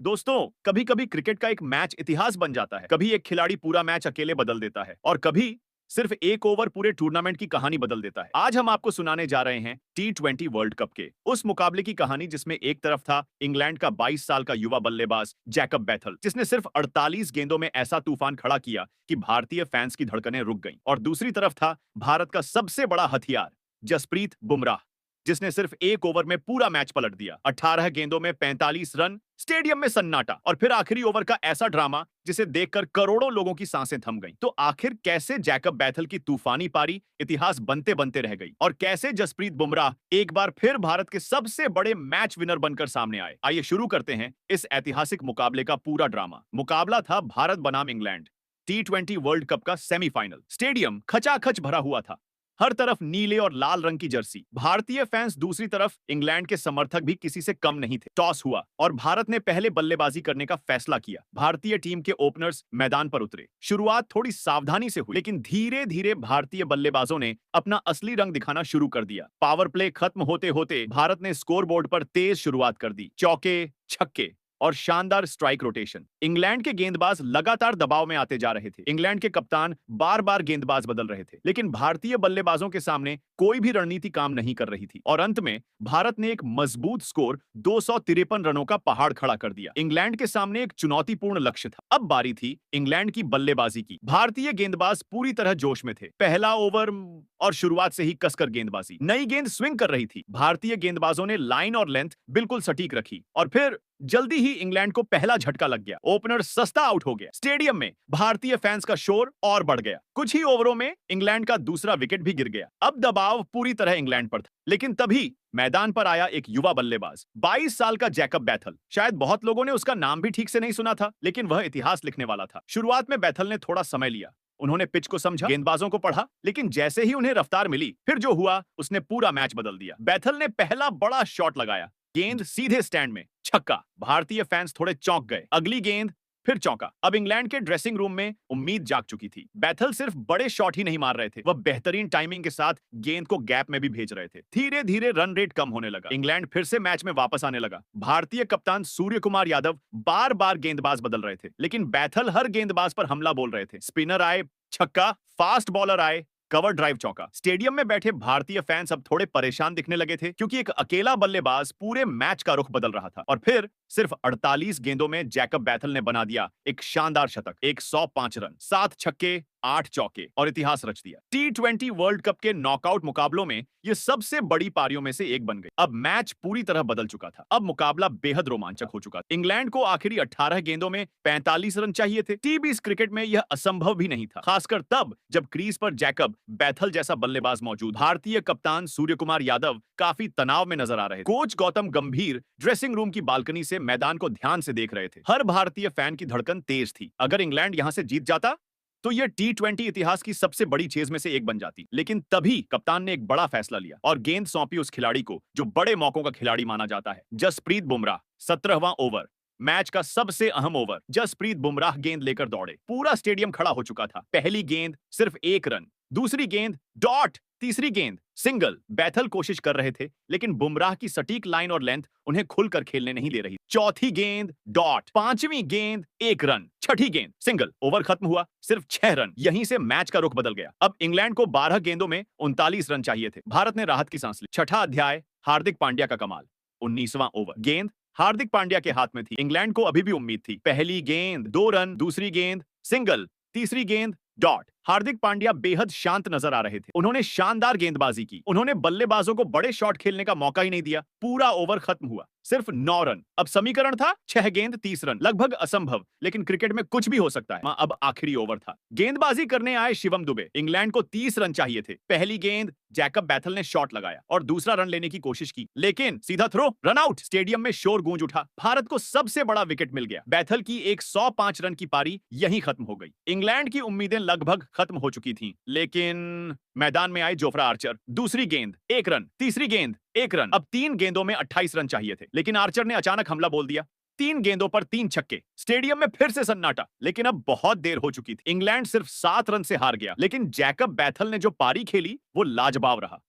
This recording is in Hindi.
दोस्तों, कभी कभी क्रिकेट का एक मैच इतिहास बन जाता है। कभी एक खिलाड़ी पूरा मैच अकेले बदल देता है और कभी सिर्फ एक ओवर पूरे टूर्नामेंट की कहानी बदल देता है। आज हम आपको सुनाने जा रहे हैं T20 वर्ल्ड कप के उस मुकाबले की कहानी जिसमें एक तरफ था इंग्लैंड का 22 साल का युवा बल्लेबाज जैकब बैथल, जिसने सिर्फ 48 गेंदों में ऐसा तूफान खड़ा किया कि भारतीय फैंस की धड़कनें रुक गईं। और दूसरी तरफ था भारत का सबसे बड़ा हथियार जसप्रीत बुमराह, जिसने सिर्फ एक ओवर में पूरा मैच पलट दिया। 18 गेंदों में 45 रन, स्टेडियम में सन्नाटा और फिर आखिरी ओवर का ऐसा ड्रामा जिसे देखकर करोड़ों लोगों की सांसें थम गईं। तो आखिर कैसे जैकब बैथल की तूफानी पारी इतिहास बनते बनते रह गई और कैसे जसप्रीत बुमराह एक बार फिर भारत के सबसे बड़े मैच विनर बनकर सामने आए। आइए शुरू करते हैं इस ऐतिहासिक मुकाबले का पूरा ड्रामा। मुकाबला था भारत बनाम इंग्लैंड, T20 वर्ल्ड कप का सेमीफाइनल। स्टेडियम खचाखच भरा हुआ था, हर तरफ नीले और लाल रंग की जर्सी। भारतीय फैंस दूसरी तरफ, इंग्लैंड के समर्थक भी किसी से कम नहीं थे। टॉस हुआ और भारत ने पहले बल्लेबाजी करने का फैसला किया। भारतीय टीम के ओपनर्स मैदान पर उतरे। शुरुआत थोड़ी सावधानी से हुई, लेकिन धीरे धीरे भारतीय बल्लेबाजों ने अपना असली रंग दिखाना शुरू कर दिया। पावर प्ले खत्म होते होते भारत ने स्कोरबोर्ड पर तेज शुरुआत कर दी। चौके, छक्के और शानदार स्ट्राइक रोटेशन। इंग्लैंड के गेंदबाज लगातार दबाव में आते जा रहे थे। इंग्लैंड के कप्तान बार बार गेंदबाज बदल रहे थे, लेकिन भारतीय बल्लेबाजों के सामने कोई भी रणनीति काम नहीं कर रही थी और अंत में भारत ने एक मजबूत स्कोर 253 रनों का पहाड़ खड़ा कर दिया। इंग्लैंड के सामने एक चुनौतीपूर्ण लक्ष्य था। अब बारी थी इंग्लैंड की बल्लेबाजी की। भारतीय गेंदबाज पूरी तरह जोश में थे। पहला ओवर और शुरुआत से ही कसकर गेंदबाजी। नई गेंद स्विंग कर रही थी। भारतीय गेंदबाजों ने लाइन और लेंथ बिल्कुल सटीक रखी और फिर जल्दी ही इंग्लैंड को पहला झटका लग गया। ओपनर सस्ता आउट हो गया। स्टेडियम में भारतीय फैंस का शोर और बढ़ गया। कुछ ही ओवरों में इंग्लैंड का दूसरा विकेट भी गिर गया। अब दबाव पूरी तरह इंग्लैंड पर था, लेकिन तभी मैदान पर आया एक युवा बल्लेबाज, 22 साल का जैकब बैथल। शायद बहुत लोगों ने उसका नाम भी ठीक से नहीं सुना था, लेकिन वह इतिहास लिखने वाला था। शुरुआत में बैथल ने थोड़ा समय लिया। उन्होंने पिच को समझा, गेंदबाजों को पढ़ा, लेकिन जैसे ही उन्हें रफ्तार मिली, फिर जो हुआ उसने पूरा मैच बदल दिया। बैथल ने पहला बड़ा शॉट लगाया, गेंद सीधे स्टैंड में, छक्का। भारतीय फैंस थोड़े चौंक गए। अगली गेंद, फिर चौका। अब इंग्लैंड के ड्रेसिंग रूम में उम्मीद जाग चुकी थी। बैथल सिर्फ बड़े शॉट ही नहीं मार रहे थे, वह बेहतरीन टाइमिंग के साथ गेंद को गैप में भी भेज रहे थे। धीरे धीरे रन रेट कम होने लगा। इंग्लैंड फिर से मैच में वापस आने लगा। भारतीय कप्तान सूर्य कुमार यादव बार बार गेंदबाज बदल रहे थे, लेकिन बैथल हर गेंदबाज पर हमला बोल रहे थे। स्पिनर आए, छक्का, फास्ट बॉलर आए, कवर ड्राइव, चौका। स्टेडियम में बैठे भारतीय फैंस अब थोड़े परेशान दिखने लगे थे, क्योंकि एक अकेला बल्लेबाज पूरे मैच का रुख बदल रहा था। और फिर सिर्फ 48 गेंदों में जैकब बैथल ने बना दिया एक शानदार शतक, 105 रन, 7 छक्के, 8 चौके और इतिहास रच दिया। T20 वर्ल्ड कप के नॉकआउट मुकाबलों में यह सबसे बड़ी पारियों में से एक बन गई। अब मैच पूरी तरह बदल चुका था। अब मुकाबला बेहद रोमांचक हो चुका था। इंग्लैंड को आखिरी 18 गेंदों में 45 रन चाहिए थे। T20 क्रिकेट में यह असंभव भी नहीं था, खासकर तब जब क्रीज पर जैकब बैथल जैसा बल्लेबाज मौजूद। भारतीय कप्तान सूर्य कुमार यादव काफी तनाव में नजर आ रहे थे। कोच गौतम गंभीर ड्रेसिंग रूम की बालकनी से मैदान को ध्यान से देख रहे थे। हर भारतीय फैन की धड़कन तेज थी। अगर इंग्लैंड यहां से जीत जाता तो यह T20 इतिहास की सबसे बड़ी चेज में से एक बन जाती। लेकिन तभी कप्तान ने एक बड़ा फैसला लिया और गेंद सौंपी उस खिलाड़ी को जो बड़े मौकों का खिलाड़ी माना जाता है, जसप्रीत बुमराह। 17वां ओवर, मैच का सबसे अहम ओवर। जसप्रीत बुमराह गेंद लेकर दौड़े। पूरा स्टेडियम खड़ा हो चुका था। पहली गेंद सिर्फ 1 रन, दूसरी गेंद डॉट, तीसरी गेंद सिंगल। बैथल कोशिश कर रहे थे, लेकिन बुमराह की सटीक लाइन और लेंथ उन्हें खुलकर खेलने नहीं दे रही। चौथी गेंद डॉट, पांचवी गेंद 1 रन, छठी गेंद सिंगल। ओवर खत्म हुआ, सिर्फ 6 रन। यहीं से मैच का रुख बदल गया। अब इंग्लैंड को 12 गेंदों में 39 रन चाहिए थे। भारत ने राहत की सांस ली। छठा अध्याय, हार्दिक पांड्या का कमाल। 19वां ओवर, गेंद हार्दिक पांड्या के हाथ में थी। इंग्लैंड को अभी भी उम्मीद थी। पहली गेंद 2 रन, दूसरी गेंद सिंगल, तीसरी गेंद डॉट। हार्दिक पांड्या बेहद शांत नजर आ रहे थे। उन्होंने शानदार गेंदबाजी की। उन्होंने बल्लेबाजों को बड़े शॉट खेलने का मौका ही नहीं दिया। पूरा ओवर खत्म हुआ, सिर्फ 9 रन। अब समीकरण था 6 गेंद 30 रन। लगभग असंभव, लेकिन क्रिकेट में कुछ भी हो सकता है। अब आखिरी ओवर था। गेंदबाजी करने आए शिवम दुबे। इंग्लैंड को 30 रन चाहिए थे। पहली गेंद जैकब बैथल ने शॉट लगाया और दूसरा रन लेने की कोशिश की, लेकिन सीधा थ्रो, रन आउट। स्टेडियम में शोर गूंज उठा। भारत को सबसे बड़ा विकेट मिल गया। बैथल की 105 रन की पारी यहीं खत्म हो गई। इंग्लैंड की उम्मीदें लगभग खत्म हो चुकी थीं, लेकिन मैदान में आए जोफ्रा आर्चर। दूसरी गेंद 1 रन, तीसरी गेंद 1 रन। अब 3 गेंदों में 28 रन चाहिए थे, लेकिन आर्चर ने अचानक हमला बोल दिया। 3 गेंदों पर 3 छक्के। स्टेडियम में फिर से सन्नाटा, लेकिन अब बहुत देर हो चुकी थी। इंग्लैंड सिर्फ 7 रन से हार गया, लेकिन जैकब बैथल ने जो पारी खेली वो लाजवाब रहा।